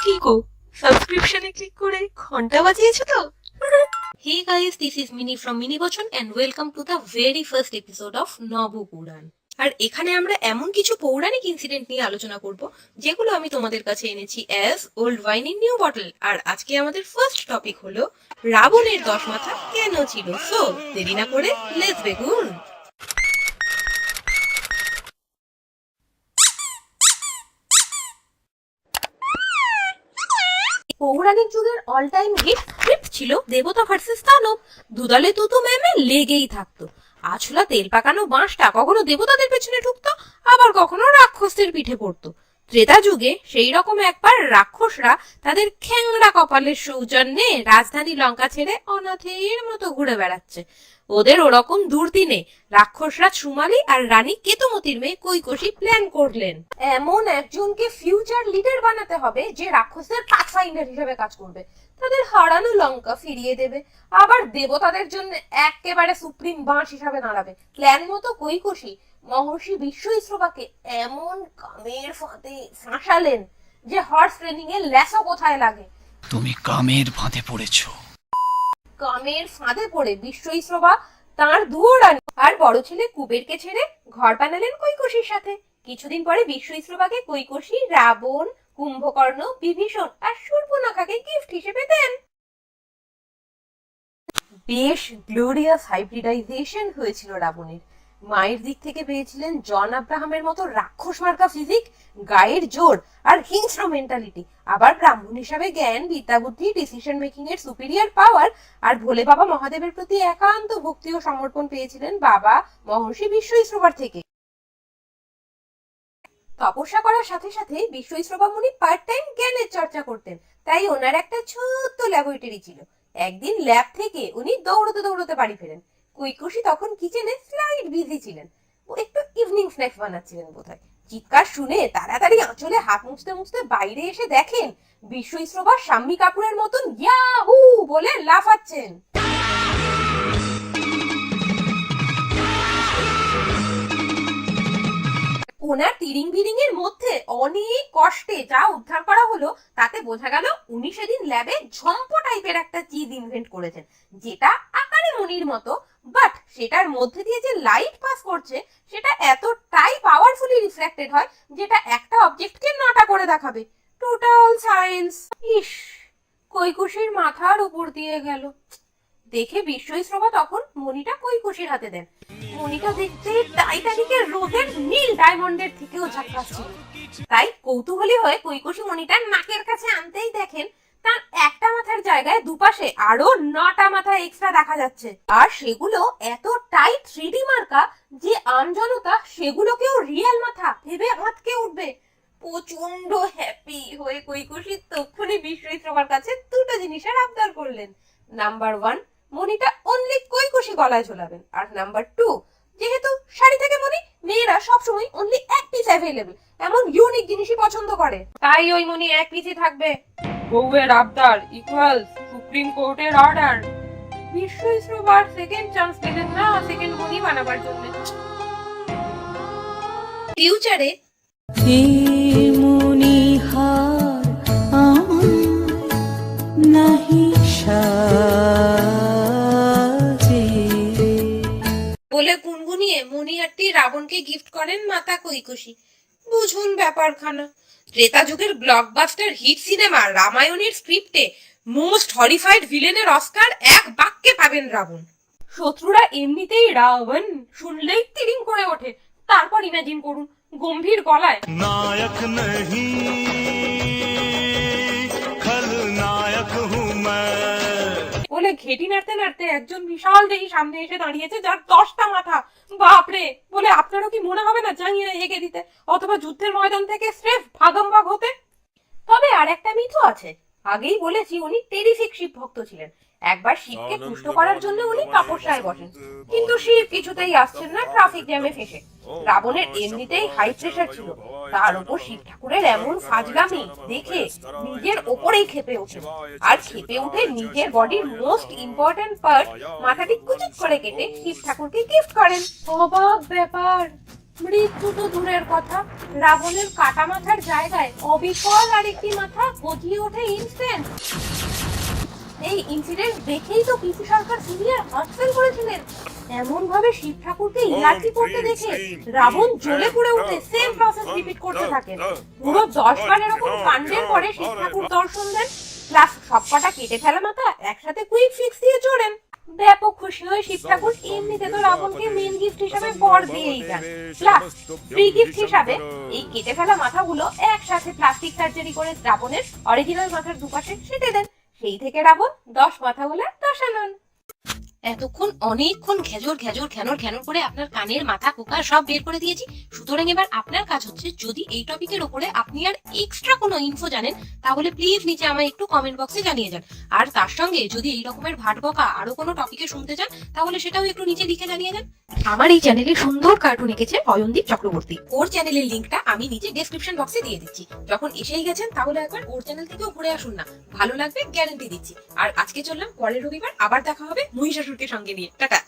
কি গো, সাবস্ক্রিপশনে ক্লিক করে ঘন্টা বাজিয়েছো তো? Hey guys, this is Mini from Mini Bachon and welcome to the very first episode of নবপুরাণ। আর এখানে আমরা এমন কিছু পৌরাণিক ইনসিডেন্ট নিয়ে আলোচনা করব যেগুলো আমি তোমাদের কাছে এনেছি as old wine in new bottle. আর আজকে আমাদের ফার্স্ট টপিক হলো রাবণের 10 মাথা কেন ছিল। সো দেরি না করে লেটস বিগিন। পৌরাণিক যুগের অল টাইম হিট স্ক্রিপ্ট ছিল দেবতা ভার্সেস দানব। দুদলে তুতু ম্যামে লেগেই থাকতো। আছলা তেল পাকানো বাঁশটা কখনো দেবতাদের পেছনে ঢুকতো, আবার কখনো রাক্ষসদের পিঠে পড়তো। ত্রেতা যুগে সেই রকম একবার রাক্ষসরা তাদের খ্যাংড়া কপালের সৌজন্যে রাজধানী লঙ্কা ছেড়ে অনাথের মতো ঘুরে বেড়াচ্ছে। ওদের ওরকম দুর্দিনে রাক্ষসরা সুমালি আর রানী কেতুমতির মেয়ে কৈকসী প্ল্যান করলেন এমন একজনকে ফিউচার লিডার বানাতে হবে যে রাক্ষসদের পাথফাইন্ডার হিসেবে কাজ করবে, তাদের হারানো লঙ্কা ফিরিয়ে দেবে, আবার দেবতাদের জন্য একেবারে সুপ্রিম বাঁশ হিসাবে দাঁড়াবে। প্ল্যান মতো কৈকসী মহর্ষি বিশ্বইশ্রবাকে এমন কামের ফাঁদে ফাঁসালেন যে হর্স ট্রেনিং এ লেসা কোথায় লাগে। তুমি কামের ফাঁদে পড়েছো। কামের ফাঁদে পড়ে বিশ্বইশ্রবা তাঁর দুয়োরানী আর বড় ছেলে কুবেরকে ছেড়ে ঘর বানালেন কৈকসীর সাথে। কিছুদিন পরে বিশ্বইশ্রবাকে কৈকসী রাবণ, কুম্ভকর্ণ, বিভীষণ আর শূর্পণখাকে গিফট হিসেবে দেন। বেশ গ্লোরিয়াস হাইব্রিডাইজেশন হয়েছিল রাবণের। মায়ের দিক থেকে পেয়েছিলেন জন আব্রাহামের মতো রাক্ষস মার্কা ফিজিক, গায়ের জোর আর হিংস্র মেন্টালিটি, আবার ব্রাহ্মণ হিসাবে জ্ঞান, বিদ্যা, বুদ্ধি, ডিসিশন মেকিং এর সুপিরিয়র পাওয়ার আর ভোলে বাবা মহাদেবের প্রতি একান্ত ভক্তি ও সমর্পণ পেয়েছিলেন বাবা মহর্ষি বিশ্বইশ্রবার থেকে। তপস্যা করার সাথে সাথে বিশ্বইশ্রবা মুনি পার্ট টাইম জ্ঞানের চর্চা করতেন, তাই ওনার একটা ছোট্ট ল্যাবরেটরি ছিল। একদিন ল্যাব থেকে উনি দৌড়তে দৌড়তে বাড়ি ফেরেন। কৈকসী তখন কিচেনে স্লাইড বিজি ছিলেন, ও একটু ইভিনিং স্ন্যাক্স বানাচ্ছিলেন বোধহয়। চিৎকার শুনে তাড়াতাড়ি আঁচলে হাত মুছতে মুছতে বাইরে এসে দেখেন বিশ্বইশ্রবা শাম্মী কাপুরের মতন ইয়াহু বলে লাফাচ্ছেন। ওনার তিরিং বিরিং এর মধ্যে অনেক কষ্টে যা উদ্ধার করা হলো তাতে বোঝা গেল উনি সেদিন ল্যাবে ঝম্প টাইপের একটা চিজ ইনভেন্ট করেছেন, যেটা আকারে মনির মতো, বাট সেটার মধ্যে দিয়ে যে লাইট পাস করছে সেটা এতটাই পাওয়ারফুলি রিফ্লেক্টেড হয় যেটা একটা অবজেক্টকে 9টা করে দেখাবে। Total science. ইস, কৈকসীর মাথার উপর দিয়ে গেল। দেখে বিশ্বইশ্রবা তখন মনিটা কৈকসীর হাতে দেন। মনিটা দেখতে টাইটানিকের রোদের নীল ডায়মন্ডের থেকেও ঝাক্কাস ছিল। তাই কৌতূহলী হয়ে কৈকসী মনিটার নাকের কাছে আনতেই দেখেন তার একটা মাথার জায়গায় দুপাশে আরো 9টা মাথা এক্সট্রা দেখা যাচ্ছে, আর সেগুলো এত টাইট 3D মার্কা যে আমজনতা সেগুলোকেও রিয়েল মাথা ভেবে আঁতকে উঠবে। প্রচন্ড হ্যাপি হয়ে কৈকসী তখনই বিশ্বইশ্রবার কাছে দুটো জিনিসের আবদার করলেন। নাম্বার 1, মনিটা অনলি কৈকসী গলায় ঝোলাবেন, আর নাম্বার 2, যেহেতু শাড়ি থেকে মনি মেয়েরা সবসময় অনলি এক পিস অ্যাভেলেবল এমন ইউনিক জিনিসই পছন্দ করে, তাই ওই মনি এক পিসই থাকবে। বউয়ের আবদার ইকুয়াল সুপ্রিম কোর্টের অর্ডার। বিশ্বইশ্রবার সেকেন্ড চান্স পেলেন না সেকেন্ড মনি বানাবার জন্য। ফিউচারে বলে গুনগুনিয়ে মণিহারটি রাবণকে গিফট করেন মাতা কৈকসী। বুঝুন ব্যাপারখানা। ত্রেতা যুগের ব্লকবাস্টার হিট সিনেমা রামায়ণের স্ক্রিপ্টে মোস্ট হরিফাইড ভিলেনের অস্কার এক বাক্যে পাবেন রাবণ। শত্রুরা এমনিতেই রাবণ শুনলেই তিরিং করে ওঠে, তারপর ইমাজিন করুন গম্ভীর গলায় নায়ক নহি খলনায়ক হুঁ বলে ঘেটি নাড়তে নাড়তে একজন বিশাল দেহী সামনে এসে দাঁড়িয়েছে যার 10টা মাথা। বাপরে বলে আপনারও কি মনে হবে না জাঙ্গিয়ে এগিয়ে দিতে অথবা যুদ্ধের ময়দান থেকে স্রেফ ভাগমভাগ হতে? তবে আর একটা মিথ আছে। আগেই বলেছি উনি টেরিফিক শিব ভক্ত ছিলেন। একবার শিবকে তুষ্ট করার জন্য উনি তপস্যায় বসেন, কিন্তু শিব কিছুতেই আসছেন না, ট্রাফিক জ্যামে ফেসে। রাবণের এমনিতেই হাই প্রেশার ছিল, তার উপর শিব ঠাকুরের এমন ফাজলামি দেখে নিজের ওপরেই খেপে ওঠে, আর খেপে উঠে নিজের বডির মোস্ট ইম্পর্টেন্ট পার্ট মাথাটি কুচুক করে কেটে শিব ঠাকুরকে গিফট করেন। অবাক ব্যাপার, মৃত্যু তো দূরের কথা, রাবণের কাটা মাথার জায়গায় অবিকল আরেকটি মাথা গজিয়ে ওঠে ইনস্ট্যান্ট। এই ইনসিডেন্ট দেখেই তো পিসি সরকার সিরিয়ার হটফেল করেছিলেন। এমন ভাবে শিব ঠাকুরকে ইলাচি করতে দেখে রাবণ জ্বলে পুড়ে উঠে সেম প্রসেস রিপিট করতে থাকেন। পুরো 10 বার এরকম কাণ্ডের পরে শিব ঠাকুর দর্শন দেন, প্লাস সবকটা কেটে ফেলা মাথা একসাথে কুইক ফিক্স দিয়ে চড়েন। ব্যাপক খুশি হয়ে শিব ঠাকুর এমনিতে তো রাবণকে মেন গিফট হিসাবে বর দিয়েই যান, প্লাস ফ্রি গিফট হিসাবে এই কেটে ফেলা মাথাগুলো একসাথে প্লাস্টিক সার্জারি করে রাবণের অরিজিনাল মাথার দুপাশে সেটে দেন। সেই থেকে রাবণ 10 মাথাওয়ালা দশানন। এতক্ষণ অনেকক্ষণ ঘেজর ঘেজর ঘ্যানর ঘ্যানর করে আপনার কানের মাথা কোকা সব বের করে দিয়েছি। সুতরাং এবার আপনার কাজ হচ্ছে, যদি এই টপিকের উপরে আপনি আর এক্সট্রা কোনো ইনফো জানেন তাহলে প্লিজ নিচে আমায় একটু কমেন্ট বক্সে জানিয়ে যান। আর তার সঙ্গে যদি এই রকমের ভাট বকা আরো কোনো টপিকে শুনতে চান তাহলে সেটাও একটু নিচে লিখে জানিয়ে যান। আমার এই চ্যানেলে সুন্দর কার্টুন এঁকেছে অয়নদীপ চক্রবর্তী, ওর চ্যানেলের লিঙ্কটা আমি নিচে ডেসক্রিপশন বক্সে দিয়ে দিচ্ছি। যখন এসেই গেছেন তাহলে একবার ওর চ্যানেল থেকেও ঘুরে আসুন না, ভালো লাগবে গ্যারান্টি দিচ্ছি। আর আজকে চললাম, পরের রবিবার আবার দেখা হবে মহিষাসুরকে সঙ্গে নিয়ে। টাটা।